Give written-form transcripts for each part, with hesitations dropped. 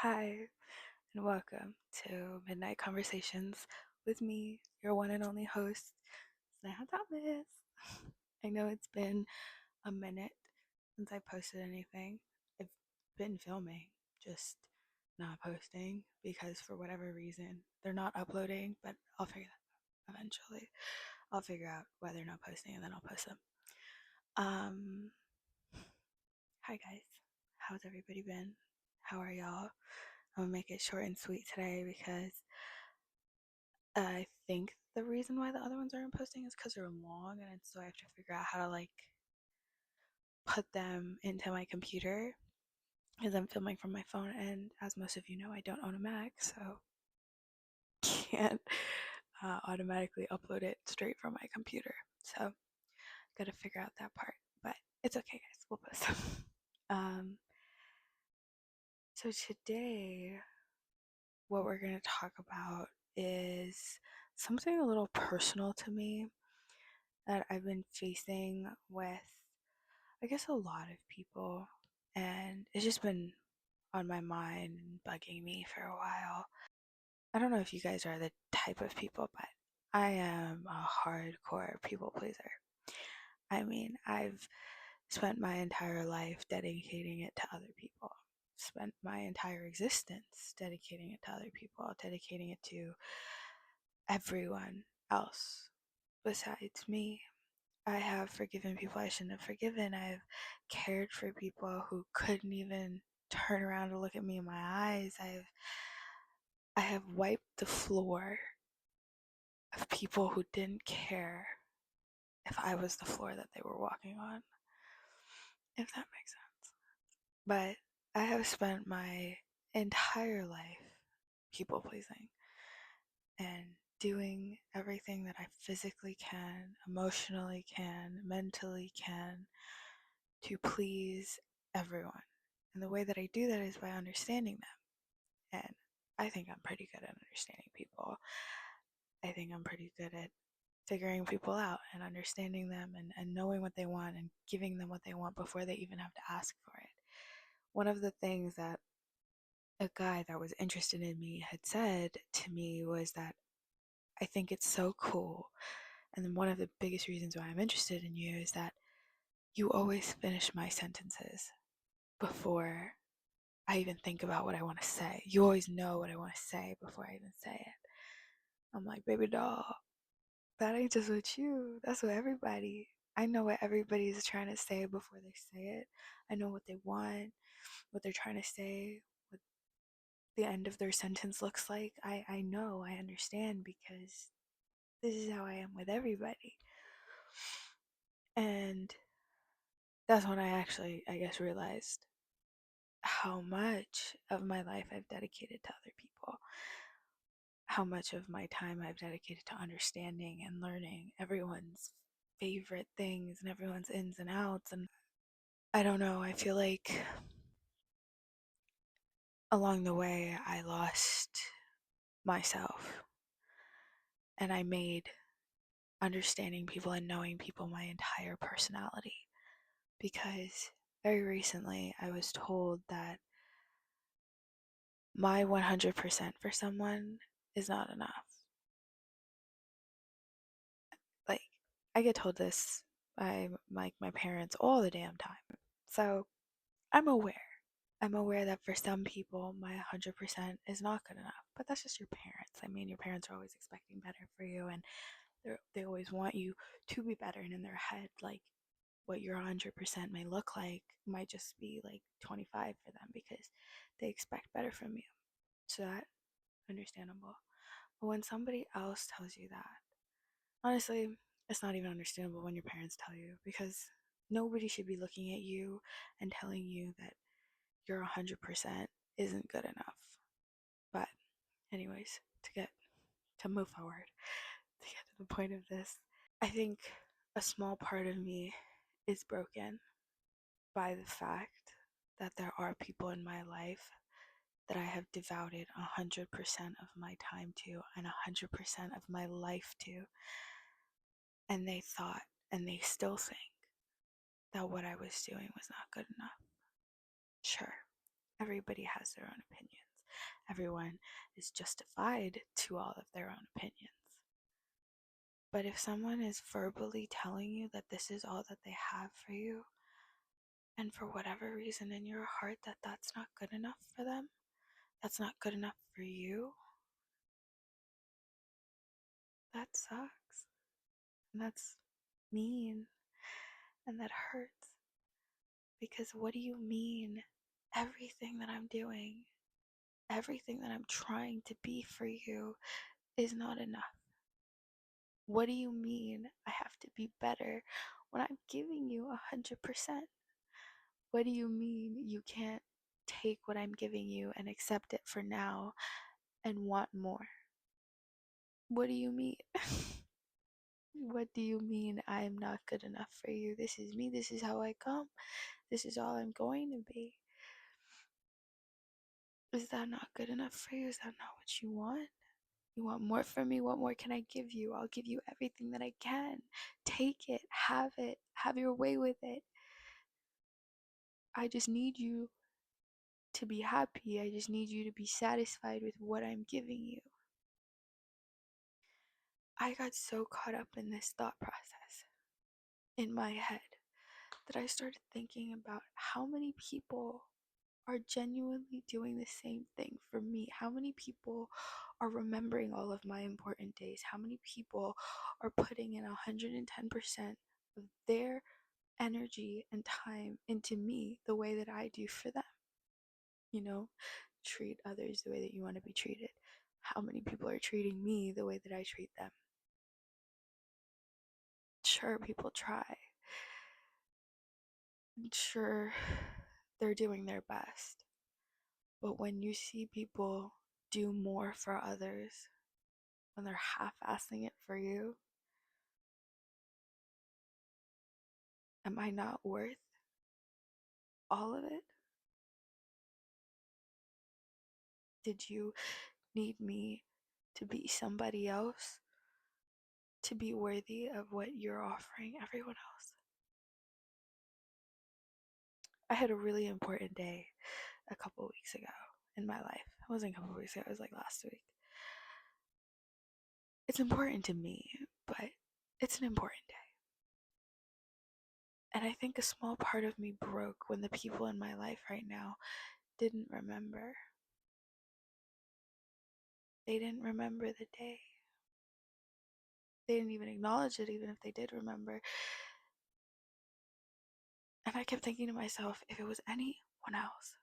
Hi, and welcome to Midnight Conversations with me, your one and only host, Sneha Thomas. I know it's been a minute since I posted anything. I've been filming, just not posting because for whatever reason they're not uploading, but I'll figure that out eventually. I'll figure out why they're not posting and then I'll post them. Um, Hi guys, how's everybody been? How are y'all? I'm gonna make it short and sweet today because I think the reason why the other ones aren't posting is because they're long, and so I have to figure out how to put them into my computer because I'm filming from my phone, and as most of you know, I don't own a Mac, so can't automatically upload it straight from my computer. So gotta figure out that part, but it's okay, guys. We'll post them. So today, what we're gonna talk about is something a little personal to me that I've been facing with, I guess, a lot of people, and it's just been on my mind and bugging me for a while. I don't know if you guys are the type of people, but I am a hardcore people pleaser. I mean, I've spent my entire life dedicating it to other people, spent my entire existence dedicating it to other people, dedicating it to everyone else besides me. I have forgiven people I shouldn't have forgiven. I've cared for people who couldn't even turn around to look at me in my eyes. I have wiped the floor of people who didn't care if I was the floor that they were walking on, if that makes sense. But I have spent my entire life people pleasing and doing everything that I physically can, emotionally can, mentally can to please everyone. And the way that I do that is by understanding them. And I think I'm pretty good at understanding people. I think I'm pretty good at figuring people out and understanding them and knowing what they want and giving them what they want before they even have to ask for it. One of the things that a guy that was interested in me had said to me was that I think it's so cool. And then one of the biggest reasons why I'm interested in you is that you always finish my sentences before I even think about what I want to say. You always know what I want to say before I even say it. I'm like, baby doll, that ain't just with you. That's with everybody. I know what everybody's trying to say before they say it. I know what they want, what they're trying to say, what the end of their sentence looks like. I know, I understand because this is how I am with everybody. And that's when I actually, I guess, realized how much of my life I've dedicated to other people, how much of my time I've dedicated to understanding and learning everyone's favorite things and everyone's ins and outs. And I don't know, I feel like along the way I lost myself and I made understanding people and knowing people my entire personality because very recently I was told that my 100% for someone is not enough. Like, I get told this by my parents all the damn time. So I'm aware. I'm aware that for some people, my 100% is not good enough. But that's just your parents. I mean, your parents are always expecting better for you, and they always want you to be better. And in their head, like, what your 100% may look like might just be like 25 for them because they expect better from you. So that's understandable. But when somebody else tells you that, honestly, it's not even understandable when your parents tell you because nobody should be looking at you and telling you that your 100% isn't good enough. But, anyways, to move forward, to get to the point of this, I think a small part of me is broken by the fact that there are people in my life that I have devoted 100% of my time to and 100% of my life to, and they thought and they still think that what I was doing was not good enough. Sure, everybody has their own opinions. Everyone is justified to all of their own opinions. But if someone is verbally telling you that this is all that they have for you, and for whatever reason in your heart that that's not good enough for them, that's not good enough for you, that sucks. And that's mean. And that hurts. Because what do you mean everything that I'm doing, everything that I'm trying to be for you is not enough? What do you mean I have to be better when I'm giving you 100%? What do you mean you can't take what I'm giving you and accept it for now and want more? What do you mean? What do you mean I am not good enough for you? This is me. This is how I come. This is all I'm going to be. Is that not good enough for you? Is that not what you want? You want more from me? What more can I give you? I'll give you everything that I can. Take it. Have your way with it. I just need you to be happy. I just need you to be satisfied with what I'm giving you. I got so caught up in this thought process in my head that I started thinking about how many people are genuinely doing the same thing for me. How many people are remembering all of my important days? How many people are putting in 110% of their energy and time into me the way that I do for them? You know, treat others the way that you want to be treated. How many people are treating me the way that I treat them? Sure, people try. Sure, they're doing their best. But when you see people do more for others, when they're half-assing it for you, am I not worth all of it? Did you need me to be somebody else to be worthy of what you're offering everyone else? I had a really important day a couple weeks ago in my life. It wasn't a couple weeks ago, it was like last week. It's important to me, but it's an important day. And I think a small part of me broke when the people in my life right now didn't remember. They didn't remember the day. They didn't even acknowledge it, even if they did remember. And I kept thinking to myself, if it was anyone else,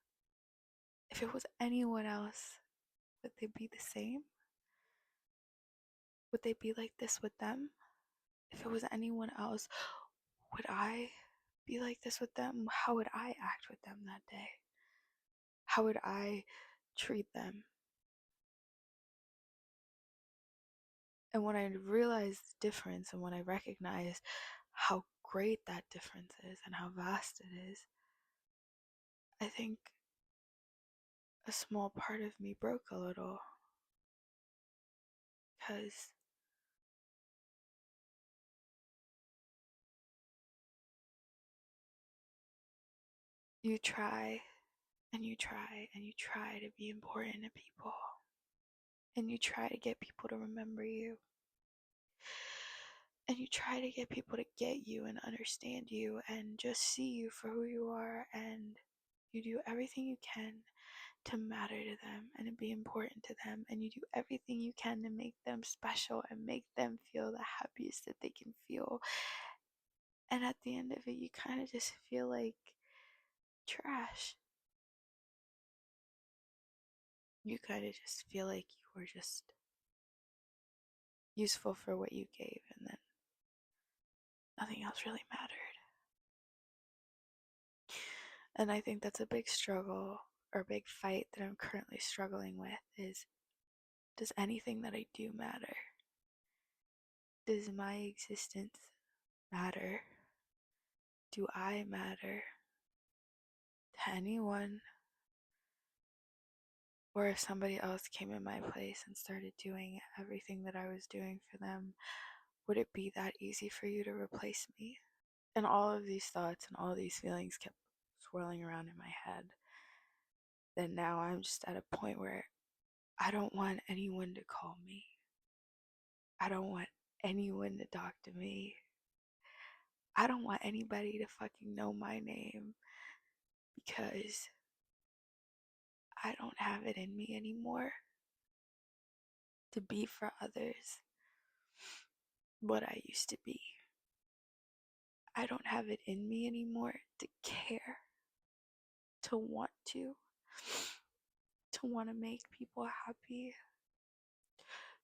would they be the same? Would they be like this with them? If it was anyone else, would I be like this with them? How would I act with them that day? How would I treat them? And when I realized the difference and when I recognized how great that difference is and how vast it is, I think a small part of me broke a little, because you try and you try and you try to be important to people, and you try to get people to remember you, and you try to get people to get you and understand you and just see you for who you are, and you do everything you can to matter to them and to be important to them, and you do everything you can to make them special and make them feel the happiest that they can feel. And at the end of it, you kind of just feel like trash. You kind of just feel like you were just useful for what you gave, and then nothing else really mattered. And I think that's a big struggle or big fight that I'm currently struggling with is, does anything that I do matter? Does my existence matter? Do I matter to anyone? Or if somebody else came in my place and started doing everything that I was doing for them, would it be that easy for you to replace me? And all of these thoughts and all these feelings kept swirling around in my head. then now I'm just at a point where I don't want anyone to call me. I don't want anyone to talk to me. I don't want anybody to fucking know my name because I don't have it in me anymore to be for others what I used to be. I don't have it in me anymore to care, to want to make people happy,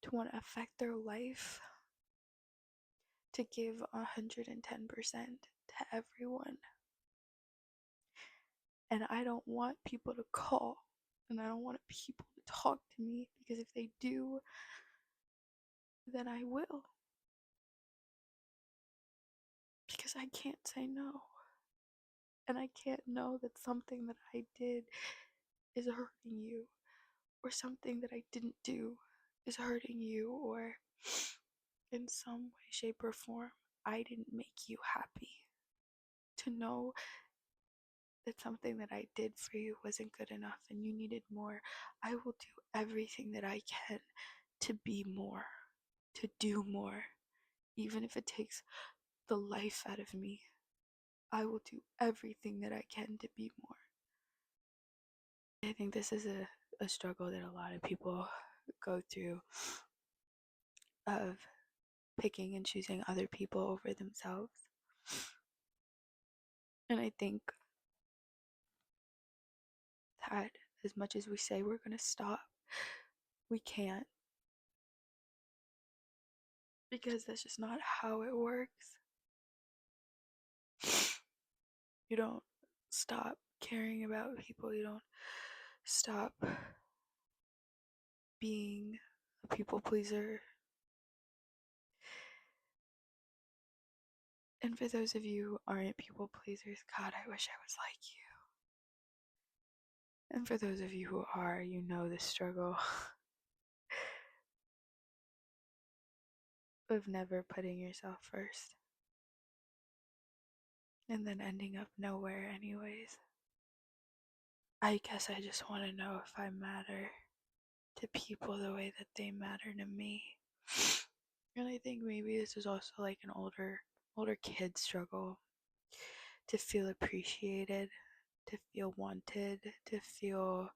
to want to affect their life, to give 110% to everyone. And I don't want people to call, and I don't want people to talk to me, because if they do, then I will. Because I can't say no. And I can't know that something that I did is hurting you, or something that I didn't do is hurting you, or in some way, shape, or form, I didn't make you happy. To know that something that I did for you wasn't good enough and you needed more, I will do everything that I can to be more, to do more, even if it takes the life out of me. I will do everything that I can to be more. I think this is a struggle that a lot of people go through, of picking and choosing other people over themselves. And I think that as much as we say we're going to stop, we can't, because that's just not how it works. You don't stop caring about people, you don't stop being a people pleaser. And for those of you who aren't people pleasers, God, I wish I was like you. And for those of you who are, you know the struggle of never putting yourself first and then ending up nowhere anyways. I guess I just want to know if I matter to people the way that they matter to me. And I think maybe this is also like an older kid struggle, to feel appreciated, to feel wanted, to feel,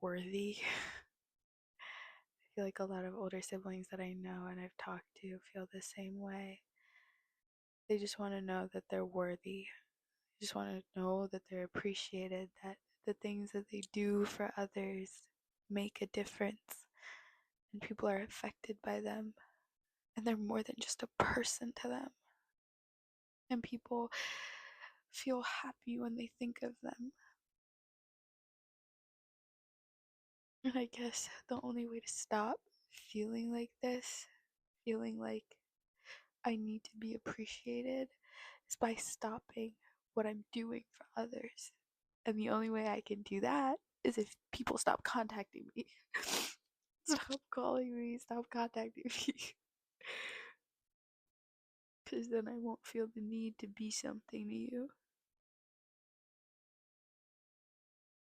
worthy. I feel like a lot of older siblings that I know and I've talked to feel the same way. They just want to know that they're worthy. They just want to know that they're appreciated, that the things that they do for others make a difference and people are affected by them, and they're more than just a person to them. And people feel happy when they think of them. And I guess the only way to stop feeling like this, feeling like I need to be appreciated, is by stopping what I'm doing for others. And the only way I can do that is if people stop contacting me. Stop calling me, stop contacting me. Because then I won't feel the need to be something to you.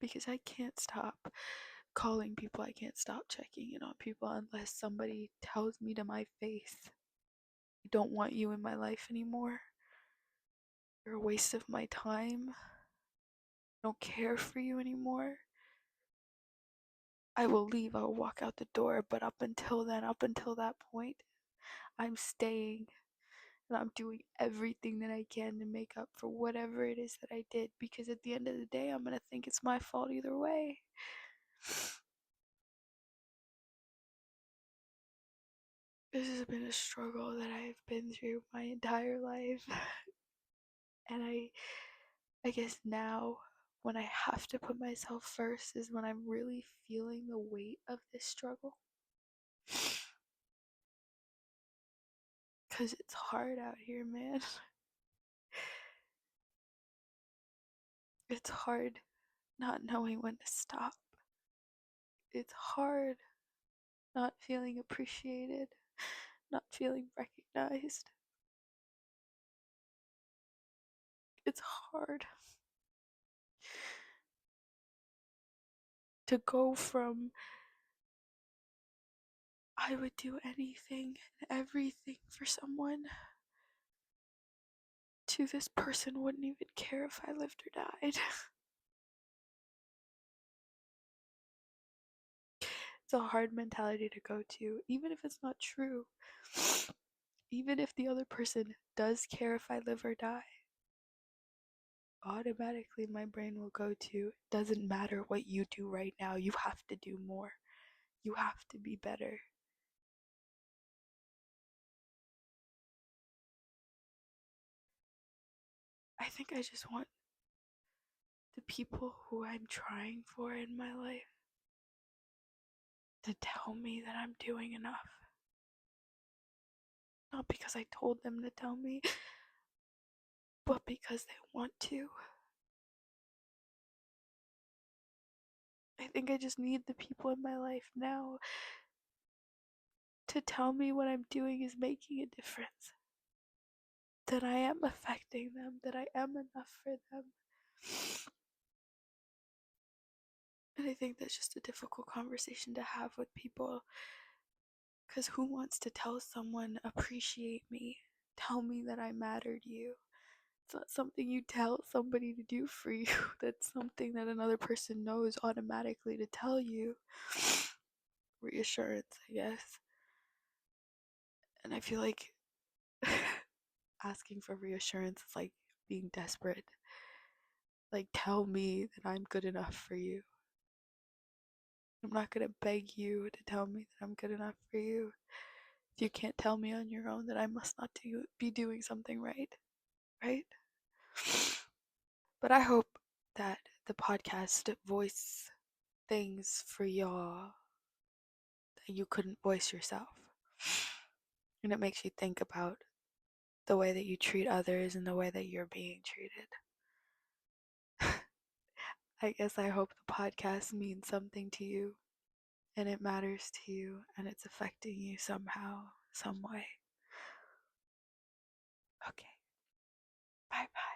Because I can't stop calling people, I can't stop checking in on people unless somebody tells me to my face, I don't want you in my life anymore. You're a waste of my time. I don't care for you anymore. I will leave, I will walk out the door, but up until then, up until that point, I'm staying, and I'm doing everything that I can to make up for whatever it is that I did, because at the end of the day, I'm gonna think it's my fault either way. This has been a struggle that I've been through my entire life. And I guess now, when I have to put myself first, is when I'm really feeling the weight of this struggle. Because it's hard out here, man. It's hard not knowing when to stop. It's hard not feeling appreciated, not feeling recognized. It's hard. To go from I would do anything and everything for someone to this person wouldn't even care if I lived or died. It's a hard mentality to go to, even if it's not true. Even if the other person does care if I live or die, automatically my brain will go to, doesn't matter what you do right now, you have to do more. You have to be better. I think I just want the people who I'm trying for in my life to tell me that I'm doing enough. Not because I told them to tell me, but because they want to. I think I just need the people in my life now to tell me what I'm doing is making a difference. That I am affecting them, that I am enough for them. And I think that's just a difficult conversation to have with people. Because who wants to tell someone, appreciate me, tell me that I matter to you? It's not something you tell somebody to do for you. That's something that another person knows automatically to tell you. Reassurance, I guess. And I feel like asking for reassurance is like being desperate. Like, tell me that I'm good enough for you. I'm not gonna beg you to tell me that I'm good enough for you. If you can't tell me on your own, then I must not be doing something right. Right? But I hope that the podcast voice things for y'all that you couldn't voice yourself. And it makes you think about the way that you treat others and the way that you're being treated. I guess I hope the podcast means something to you and it matters to you and it's affecting you somehow, some way. Okay. Bye bye.